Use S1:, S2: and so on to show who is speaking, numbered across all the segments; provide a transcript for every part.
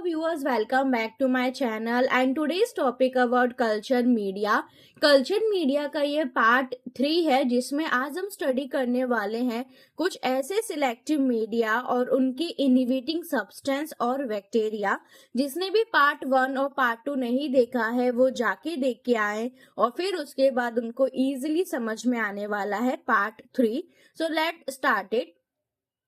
S1: viewers, welcome back to my channel and today's topic about culture media. Culture media का ये part 3 है जिसमें आज हम स्टडी करने वाले हैं कुछ ऐसे सिलेक्टिव मीडिया और उनकी इनहिबिटिंग सब्सटेंस और बैक्टीरिया। जिसने भी पार्ट 1 और पार्ट 2 नहीं देखा है वो जाके देख के आए और फिर उसके बाद उनको इजीली समझ में आने वाला है part 3। So let start it.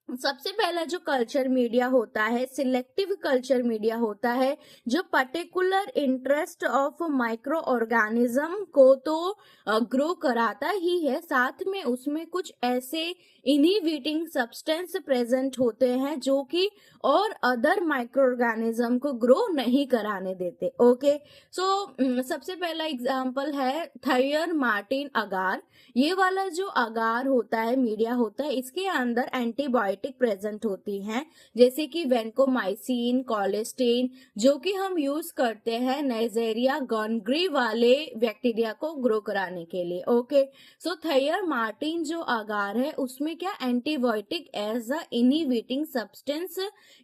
S1: सबसे पहला जो कल्चर मीडिया होता है सिलेक्टिव कल्चर मीडिया होता है जो particular interest of micro organism को तो ग्रो कराता ही है, साथ में उसमें कुछ ऐसे इनहिबिटिंग सब्सटेंस प्रेजेंट होते हैं जो कि और अदर माइक्रो ऑर्गेनिज्म को ग्रो नहीं कराने देते। ओके, सो सबसे पहला एग्जांपल है थायर मार्टिन अगार। ये वाला जो अगार होता है मीडिया होता है इसके अंदर एंटीबायोटिक प्रेजेंट होती हैं जैसे कि वेंकोमाइसिन, कोलेस्टेन, जो कि हम यूज करते हैं नाइजेरिया गॉनग्री वाले बैक्टीरिया को ग्रो कराने के लिए। ओके, सो थायर मार्टिन जो अगार है उसमें क्या antibiotic as a inhibiting substance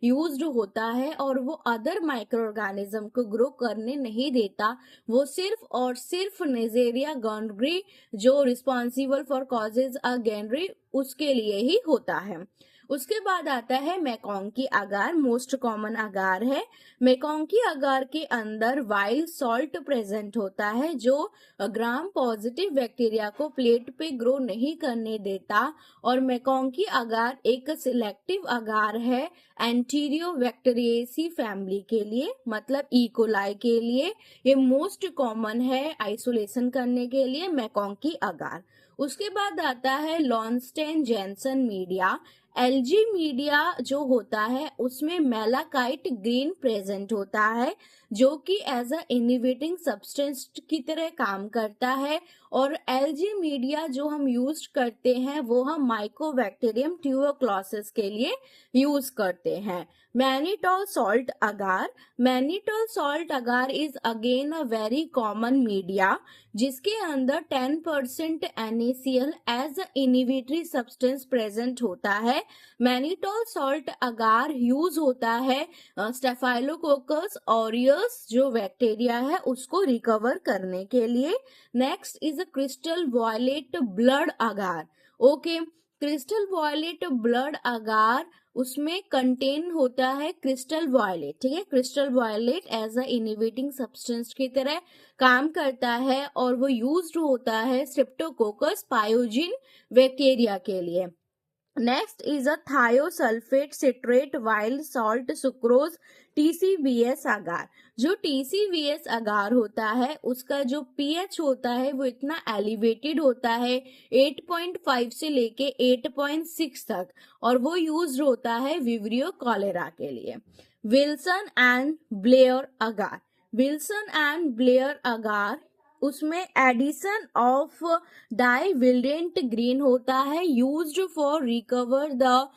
S1: used होता है और वो अदर माइक्रो ऑर्गेनिज्म को ग्रो करने नहीं देता। वो सिर्फ और सिर्फ नाइजेरिया गॉनग्री जो रिस्पॉन्सिबल फॉर कॉजेज अ गैनरी उसके लिए ही होता है। उसके बाद आता है मैकोंकी अगार, मोस्ट कॉमन अगार है। मैकोंकी अगार के अंदर वाइल्ड सॉल्ट प्रेजेंट होता है जो ग्राम पॉजिटिव बैक्टीरिया को प्लेट पे ग्रो नहीं करने देता और मैकोंकी अगार एक सिलेक्टिव अगार है एंटीरियोबैक्टीरियेसी फैमिली के लिए, मतलब इकोलाई के लिए ये मोस्ट कॉमन है आइसोलेशन करने के लिए मैकोंकी अगार। उसके बाद आता है लॉन्स्टेन जेनसन मीडिया। एलजी मीडिया जो होता है उसमें मेलाकाइट ग्रीन प्रेजेंट होता है जो कि एज अ इनहिबिटिंग सब्सटेंस की तरह काम करता है और एलजी मीडिया जो हम यूज करते हैं वो हम माइकोबैक्टीरियम ट्यूबरक्लोसिस के लिए यूज करते हैं। Mannitol salt agar. Mannitol salt agar is again a very common media जिसके अंदर 10% NaCl as a inhibitory substance present होता है। मैनिटोल सॉल्ट अगार यूज होता है स्टेफाइलोकोकस ऑरियस जो बैक्टीरिया है उसको रिकवर करने के लिए। Next is a crystal violet blood agar. Okay, crystal violet blood agar उसमें कंटेन होता है क्रिस्टल वॉयलेट। ठीक है, crystal violet as a inhibiting substance की तरह काम करता है और वो यूज्ड होता है स्ट्रेप्टोकोकस पायोजिन बैक्टीरिया के लिए। Next is a thiosulphate citrate wild salt sucrose TCVS अगार। जो TCVS अगार होता है उसका जो pH होता है वो इतना एलिवेटेड होता है 8.5 से लेके 8.6 तक और वो यूज होता है विब्रियो कॉलेरा के लिए। Wilson and Blair agar. Wilson and Blair agar उसमें एडिशन ऑफ डाइविल्डेंट ग्रीन होता है used for recover the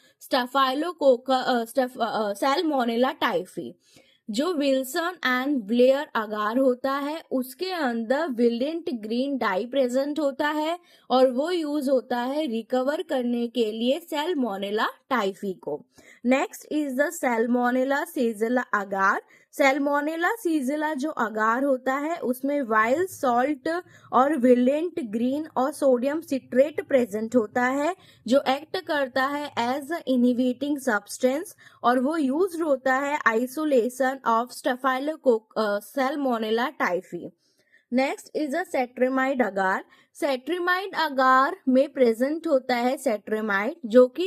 S1: Salmonella typhi. जो विल्सन एंड ब्लेयर अगार होता है उसके अंदर विल्डेंट ग्रीन डाई प्रेजेंट होता है और वो यूज होता है रिकवर करने के लिए सैल्मोनेला टाइफी को। Next is the Salmonella Shigella agar. Salmonella Shigella जो अगार होता है उसमें वाइल्ड सॉल्ट और विल्डेंट ग्रीन और सोडियम सिट्रेट प्रेजेंट होता है जो एक्ट करता है एज अ इनहिबिटिंग सब्सटेंस और वो यूज होता है isolation of Salmonella typhi. Next is a cetrimide agar. Cetrimide agar में प्रेजेंट होता है सेट्रेमाइड जो कि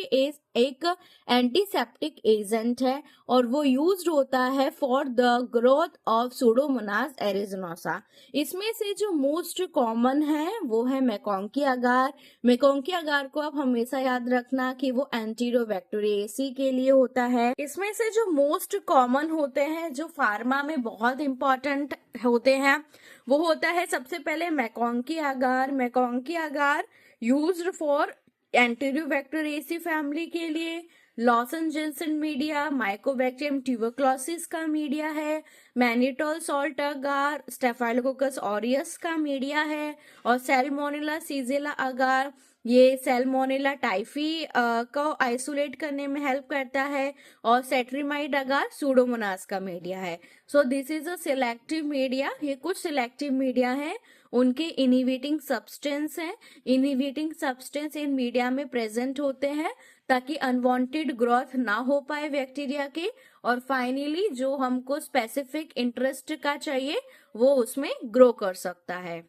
S1: एक एंटीसेप्टिक एजेंट है और वो यूज्ड होता है for the growth of Pseudomonas aeruginosa. इसमें से जो मोस्ट कॉमन है वो है मैकोंकी अगार। मैकोंकी अगार को आप हमेशा याद रखना कि वो एंटीरोबैक्टीरियेसी के लिए होता है। इसमें से जो मोस्ट कॉमन होते हैं जो फार्मा में बहुत इंपॉर्टेंट होते हैं वो होता है सबसे पहले MacConkey agar. MacConkey agar used for Enterobacteriaceae family के लिए। Lowenstein Jensen media Mycobacterium tuberculosis का मीडिया है। Mannitol salt agar Staphylococcus aureus का मीडिया है और सैल्मोनेला सीजेला अगार ये सैल्मोनेला टाइफी को आइसोलेट करने में हेल्प करता है, और सेट्रीमाइड अगार सूडोमोनास का मीडिया है। So this is a selective media. ये कुछ सिलेक्टिव मीडिया है, उनके इनहिबिटिंग सब्सटेंस है। इनहिबिटिंग सब्सटेंस इन मीडिया में प्रेजेंट होते हैं ताकि अनवांटेड ग्रोथ ना हो पाए बैक्टीरिया के, और फाइनली जो हमको स्पेसिफिक इंटरेस्ट का चाहिए वो उसमें ग्रो कर सकता है।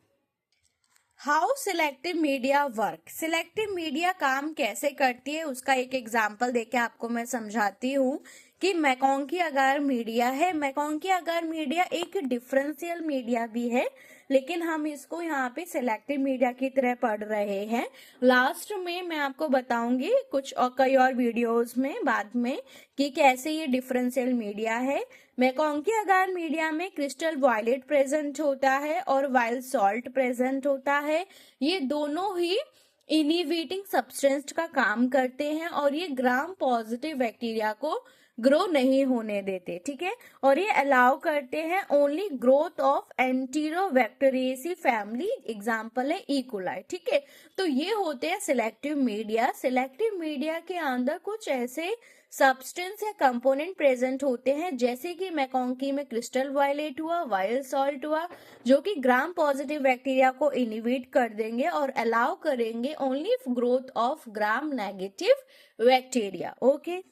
S1: How selective media work, selective media काम कैसे करती है उसका एक एग्जाम्पल देके आपको मैं समझाती हूँ कि मैकॉन्की अगार मीडिया है। मैकॉन्की अगार मीडिया एक डिफरेंशियल मीडिया भी है, लेकिन हम इसको यहाँ पे सिलेक्टिव मीडिया की तरह पढ़ रहे हैं। लास्ट में मैं आपको बताऊंगी कुछ और कई और वीडियोस में बाद में कि कैसे ये डिफरेंशियल मीडिया है। मैकॉन्की अगार मीडिया में क्रिस्टल वायलेट प्रेजेंट होता है और वाइल्ड सॉल्ट प्रेजेंट होता है। ये दोनों ही इनहिबिटिंग सब्सटेंस का काम करते हैं और ये ग्राम पॉजिटिव बैक्टीरिया को ग्रो नहीं होने देते, ठीक है। और ये अलाउ करते हैं only growth of Enterobacteriaceae family, example है इकोलाई, ठीक है। तो ये होते हैं सिलेक्टिव मीडिया। सिलेक्टिव मीडिया के अंदर कुछ ऐसे सब्सटेंस या कंपोनेंट प्रेजेंट होते हैं, जैसे कि मैकॉन्की में क्रिस्टल वायलेट हुआ, वाइल्ड सॉल्ट हुआ, जो कि ग्राम पॉजिटिव बैक्टीरिया को इनहिबिट कर देंगे और अलाउ करेंगे only growth of gram negative bacteria, okay.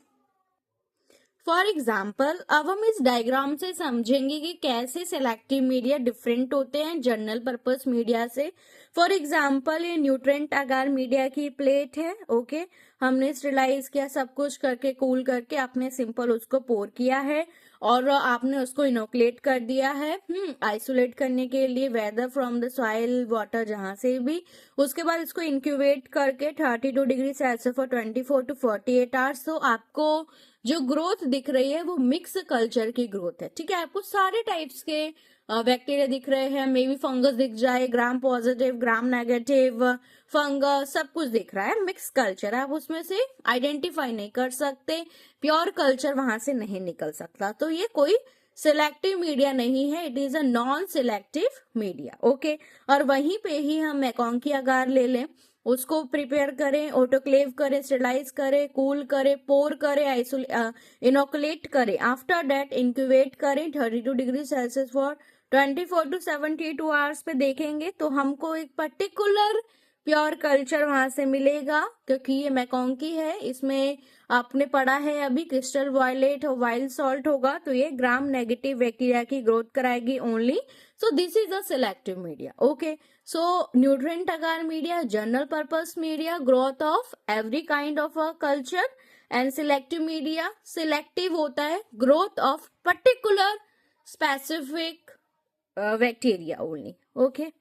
S1: For example अब हम इस डायग्राम से समझेंगे कि कैसे सिलेक्टिव मीडिया डिफरेंट होते हैं जनरल पर्पस मीडिया से। फॉर एग्जाम्पल ये न्यूट्रेंट अगार मीडिया की प्लेट है, ओके। हमने स्टरलाइज किया, सब कुछ करके कूल करके आपने सिंपल उसको पोर किया है और आपने उसको इनोकुलेट कर दिया है आइसोलेट करने के लिए, whether from the soil water जहां से भी। उसके बाद इसको इंक्यूबेट करके 32 degree Celsius for 24 to 48 hours. तो आपको जो ग्रोथ दिख रही है वो मिक्स कल्चर की ग्रोथ है, ठीक है। आपको सारे टाइप्स के बैक्टीरिया दिख रहे हैं, मे बी फंगस दिख जाए, gram positive, gram negative, fungus, सब कुछ दिख रहा है। मिक्स कल्चर आप उसमें से आइडेंटिफाई नहीं कर सकते, प्योर कल्चर वहां से नहीं निकल सकता। तो ये कोई सिलेक्टिव मीडिया नहीं है, it is a non selective media, okay. और वहीं पे ही हम मैकॉन्की अगार ले लें, उसको प्रिपेयर करें, ऑटोक्लेव करें, स्टरलाइज करें, कूल करें, पोर करें, इनोकुलेट करें, आफ्टर दैट इंक्यूबेट करें 32 degree Celsius for 24 to 72 hours पे देखेंगे तो हमको एक पर्टिकुलर प्योर कल्चर वहां से मिलेगा, क्योंकि ये मैकॉन्की है, इसमें आपने पढ़ा है अभी क्रिस्टल वायलेट और वाइल्ड सॉल्ट होगा, तो ये ग्राम नेगेटिव बैक्टीरिया की ग्रोथ कराएगी only. So this is a selective media, okay. So nutrient agar media general purpose media, growth of every kind of a culture, and selective media selective होता है, growth of particular specific bacteria only, okay.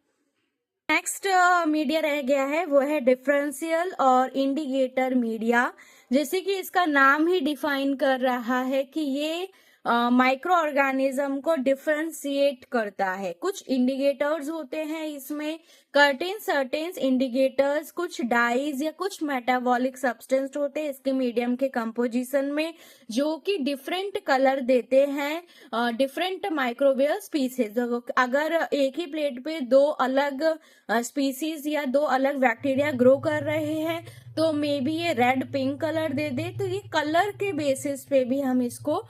S1: Next media रह गया है वो है differential और indicator media. जैसे कि इसका नाम ही डिफाइन कर रहा है कि ये माइक्रो ऑर्गेनिज्म को डिफरेंशिएट करता है। कुछ इंडिकेटर्स होते हैं इसमें, सर्टेन इंडिकेटर्स, कुछ डाइज या कुछ मेटाबॉलिक सब्सटेंस होते हैं इसके मीडियम के कंपोजिशन में, जो कि डिफरेंट कलर देते हैं डिफरेंट माइक्रोबियल स्पीसीज। अगर एक ही प्लेट पे दो अलग स्पीसीज या दो अलग बैक्टीरिया ग्रो कर रहे हैं तो मे बी ये रेड पिंक कलर दे दे, तो ये कलर के बेसिस पे भी हम इसको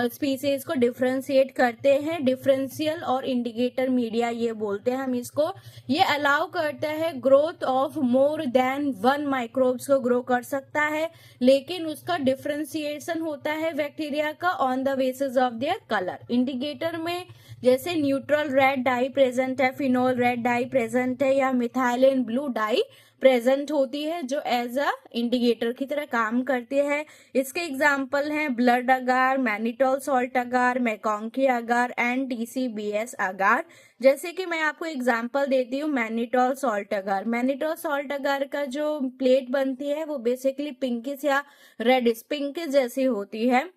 S1: स्पीसीज को डिफरेंशिएट करते हैं। डिफरेंशियल और इंडिकेटर मीडिया ये बोलते हैं हम इसको। ये अलाउ करता है growth of more than one microbes को ग्रो कर सकता है, लेकिन उसका डिफरेंशिएशन होता है बैक्टीरिया का on the basis of their colour. Indicator में जैसे न्यूट्रल रेड डाई प्रेजेंट है, फिनोल रेड डाई प्रेजेंट है, या मिथाइलिन ब्लू डाई प्रेजेंट होती है, जो एज अ इंडिकेटर की तरह काम करती है। इसके एग्जाम्पल हैं blood agar, mannitol salt agar, MacConkey agar and TCBS agar. जैसे कि मैं आपको एग्जाम्पल देती हूँ mannitol salt agar. Mannitol salt agar का जो प्लेट बनती है वो बेसिकली पिंकिश या रेडिश पिंकिश जैसी होती है।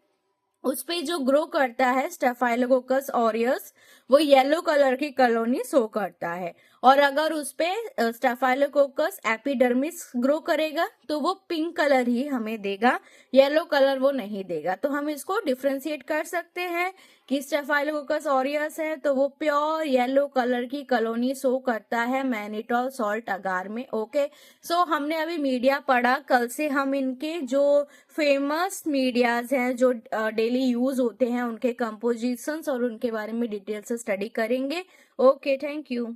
S1: उस पे जो ग्रो करता है स्टेफाइलोकोकस ऑरियस, वो येलो कलर की कॉलोनी शो करता है। और अगर उस पे स्टेफाइलोकोकस एपिडर्मिस ग्रो करेगा तो वो पिंक कलर ही हमें देगा, येलो कलर वो नहीं देगा। तो हम इसको डिफ्रेंशिएट कर सकते हैं कि स्टेफाइलोकोकस ऑरियस है तो वो प्योर येलो कलर की कॉलोनी शो करता है मैनिटोल सॉल्ट अगार में। ओके, सो हमने अभी मीडिया पढ़ा, कल से हम इनके जो फेमस मीडियाज हैं जो डेली यूज होते हैं उनके कंपोजिशंस और उनके बारे में डिटेल से स्टडी करेंगे। Okay, thank you.